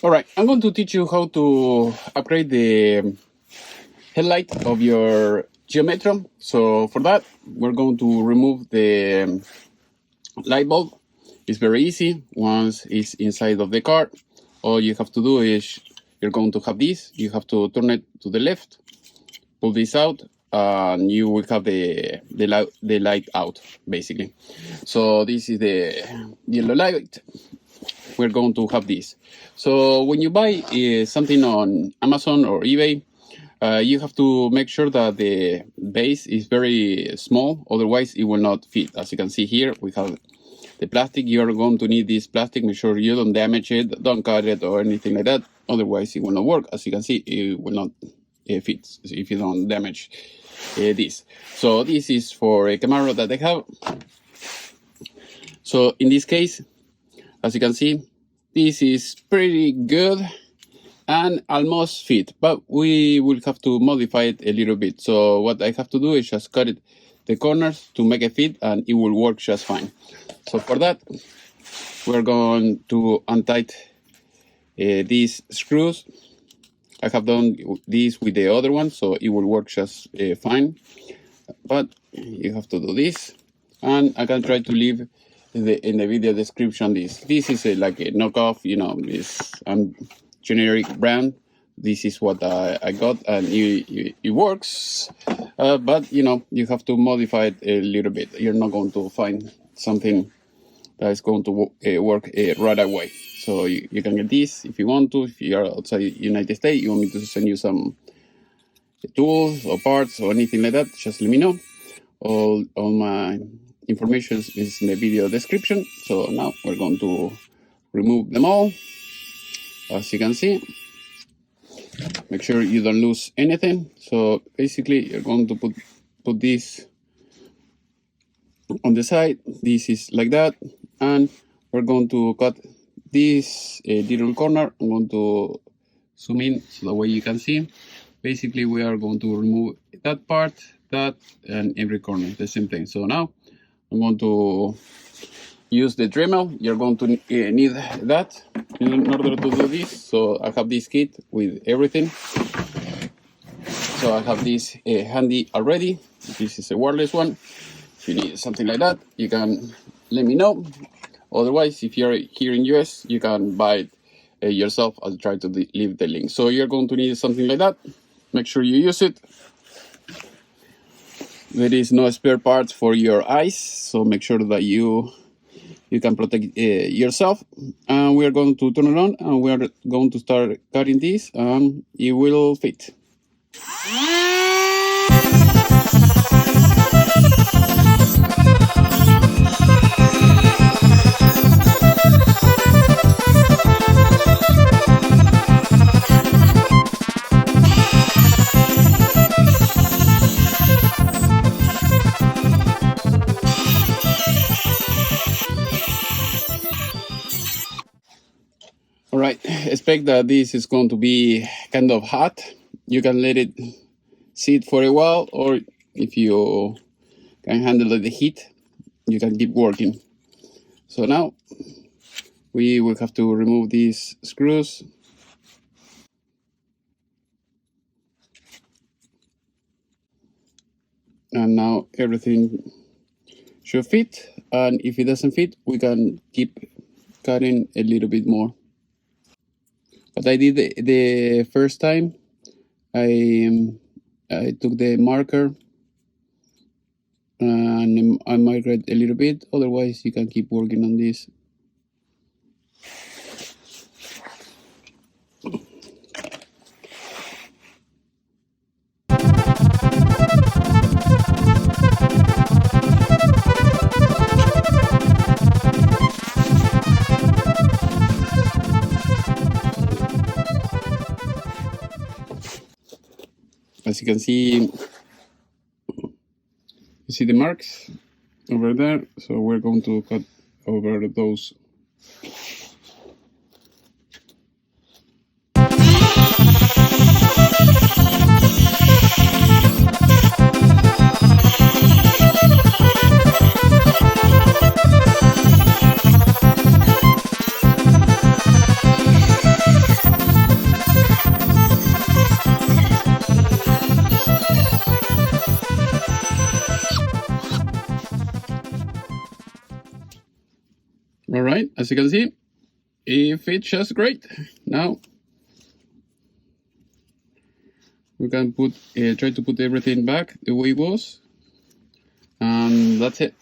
All right, I'm going to teach you how to upgrade the headlight of your Geo Metro. So for that, we're going to remove the light bulb. It's very easy. Once it's inside of the car, all you have to do is you're going to have this. You have to turn it to the left, pull this out, and you will have the light out, basically. So this is the yellow light. We're going to have this. So when you buy something on Amazon or eBay, you have to make sure that the base is very small, otherwise it will not fit. As you can see here, we have the plastic. You're going to need this plastic. Make sure you don't damage it, don't cut it or anything like that, otherwise it will not work. As you can see, it will not fit if you don't damage this. So this is for a camera that I have. So in this case, as you can see, this is pretty good and almost fit, but we will have to modify it a little bit. So what I have to do is just cut it, the corners to make it fit, and it will work just fine. So for that, we're going to untight these screws. I have done this with the other one, so it will work just fine. But you have to do this, and I can try to leave in the video description this is like a knockoff, you know, this generic brand. This is what I got, and it works, but you know, you have to modify it a little bit. You're not going to find something that is going to work right away. So you can get this if you want to. If you're outside the United States, you want me to send you some tools or parts or anything like that, just let me know. All my information is in the video description. So now we're going to remove them all. As you can see, make sure you don't lose anything. So basically, you're going to put this on the side. This is like that, and we're going to cut this little corner. I'm going to zoom in so that way you can see. Basically, we are going to remove that part, that, and every corner, the same thing. So now I'm going to use the Dremel. You're going to need that in order to do this. So I have this kit with everything. So I have this handy already. This is a wireless one. If you need something like that, you can let me know. Otherwise, if you're here in US, you can buy it yourself. I'll try to leave the link. So you're going to need something like that. Make sure you use it. There is no spare parts for your eyes, so make sure that you can protect yourself. And we are going to turn it on, and we are going to start cutting this, and it will fit. All right, expect that this is going to be kind of hot. You can let it sit for a while, or if you can handle the heat, you can keep working. So now we will have to remove these screws. And now everything should fit, and if it doesn't fit, we can keep cutting a little bit more. What I did the first time, I took the marker and I marked it a little bit. Otherwise, you can keep working on this. As you can see, you see the marks over there. So we're going to cut over those. as you can see, it fits just great. Now we can put try to put everything back the way it was, and that's it.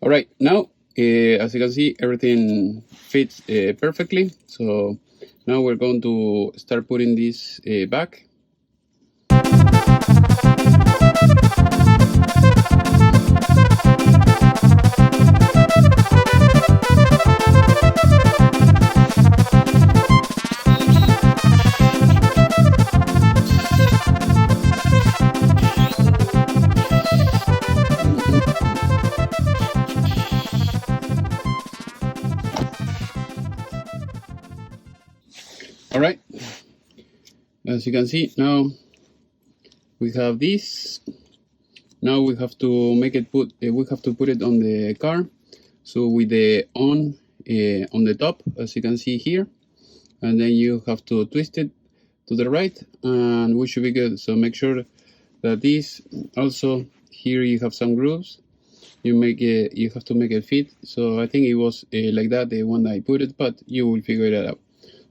All right, now as you can see, everything fits perfectly. So now we're going to start putting this back. All right, as you can see, now we have this. Now we have to make it put. We have to put it on the car. So with the on the top, as you can see here, and then you have to twist it to the right, and we should be good. So make sure that this also here you have some grooves. You have to make it fit. So I think it was like that the one I put it, but you will figure it out.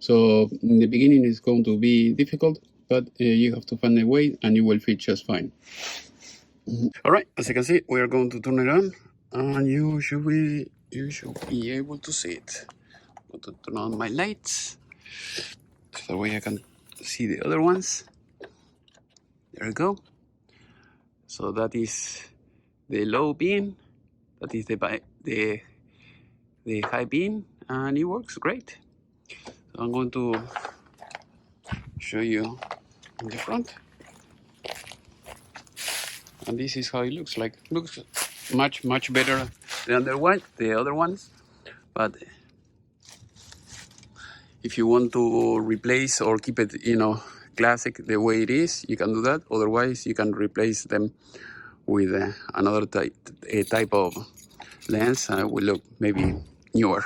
So in the beginning it's going to be difficult, but you have to find a way and it will fit just fine. All right, as you can see, we are going to turn it on, and you should be able to see it. I'm going to turn on my lights so that way I can see the other ones. There we go. So that is the low beam, that is the high beam, and it works great. So I'm going to show you in the front, and this is how it looks like. Looks much better than the other ones, but if you want to replace or keep it, classic the way it is, you can do that. Otherwise, you can replace them with another type of lens, and it will look maybe newer.